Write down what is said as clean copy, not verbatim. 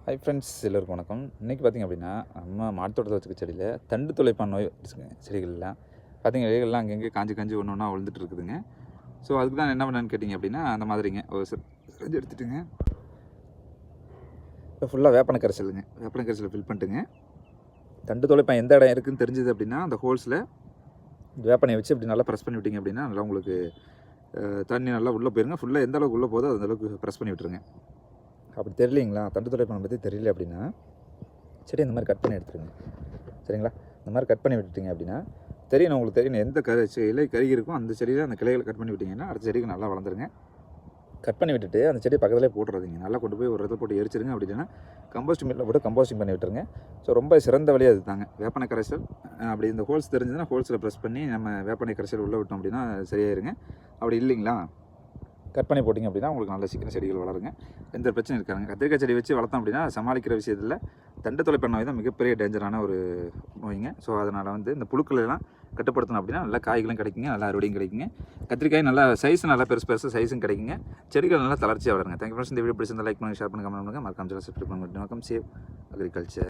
Hi friends, எல்லோருக்கும் வணக்கம். இன்றைக்கி பார்த்திங்க அப்படின்னா நம்ம மாடித்தோட்டத்தில் வச்சுக்க செடியில் தண்டு துளைப்பான் நோய் வச்சுக்கோங்க. செடிகள்லாம் பார்த்திங்க, இலைகள்லாம் அங்கங்கே காஞ்சி ஒன்று ஒன்றா விழுந்துட்டு இருக்குதுங்க. ஸோ அதுக்கு தான் என்ன பண்ணேன்னு கேட்டிங்க அப்படின்னா, அந்த மாதிரிங்க ஒரு செஞ்சு எடுத்துட்டுங்க. இப்போ ஃபுல்லாக வேப்பனை கரைசலுங்க, வேப்பனை கரைசலை ஃபில் பண்ணிட்டுங்க. தண்டு துளைப்பான் எந்த இடம் இருக்குதுன்னு தெரிஞ்சுது அப்படின்னா, அந்த ஹோல்ஸில் வேப்பனையை வச்சு அப்படி நல்லா ப்ரெஸ் பண்ணி விட்டிங்க அப்படின்னா நல்லா உங்களுக்கு தண்ணி நல்லா உள்ளே போயிருங்க. ஃபுல்லாக எந்த அளவுக்கு உள்ளே போதோ அந்தளவுக்கு ப்ரெஸ் பண்ணி விட்டுருங்க. அப்படி தெரியலிங்களா, தண்டு துளைப்பானை பற்றி தெரியல அப்படின்னா செடி இந்த மாதிரி கட் பண்ணி எடுத்துருங்க. சரிங்களா, இந்த மாதிரி கட் பண்ணி விட்டுட்டிங்க அப்படின்னா தெரியணும், உங்களுக்கு தெரியணும் எந்த இலை கருகி இருக்கும் அந்த செடியில் அந்த கிளைகளை கட் பண்ணி விட்டிங்கன்னா அடுத்த செடிக்கு நல்லா வளர்ந்துருங்க. கட் பண்ணி விட்டுட்டு அந்த செடியை பக்கத்துலேயே போட்டுறதுங்க. நல்லா கொண்டு போய் ஒரு இடத்துல போட்டு எரிச்சிருங்க. அப்படி இல்லைன்னா கம்போஸ்டிங் மில்லில் போட்டு கம்போஸ்டிங் பண்ணி விட்டுருங்க. ஸோ ரொம்ப சிறந்த வழியாக அது தாங்க வேப்பனை கரைசல். அப்படி இந்த ஹோல்ஸ் தெரிஞ்சதுன்னா ஹோல்ஸில் ப்ரெஸ் பண்ணி நம்ம வேப்பனை கரைசல் உள்ளே விட்டோம் அப்படின்னா சரியாயிருங்க. அப்படி இல்லைங்களா, கட் பண்ணி போட்டிங்க அப்படின்னா உங்களுக்கு நல்ல சீக்கிரம் செடிகள் வளருங்க. எந்த பிரச்சனையும் இருக்காங்க. கத்திரிக்காய் செடி வச்சு வளர்த்தோம் அப்படின்னா சமாளிக்கிற விஷயத்தில் தண்டு துளைப்பான் நோய் தான் மிகப்பெரிய டேஞ்சரான ஒரு நோய்ங்க. ஸோ அதனால் இந்த புழுக்களெல்லாம் கட்டுப்படுத்தணும் அப்படின்னா நல்லா காய்களும் கிடைக்குங்க, நல்லா அறுவடையும் கிடைக்குங்க. கத்திரிக்காய் நல்லா சைஸ் நல்லா பெருசு சைஸும் கிடைக்குங்க. செடிகள் நல்லா தளர்ச்சியாக வளருங்க. Thank you friends. இந்த வீடியோ பிடிச்சிருந்தா லைக் பண்ணுங்கள், ஷேர் பண்ணுங்கள், கமெண்ட் பண்ணுங்கள், மறக்காம சப்ஸ்கிரைப் பண்ணுங்கள். வணக்கம். Save agriculture.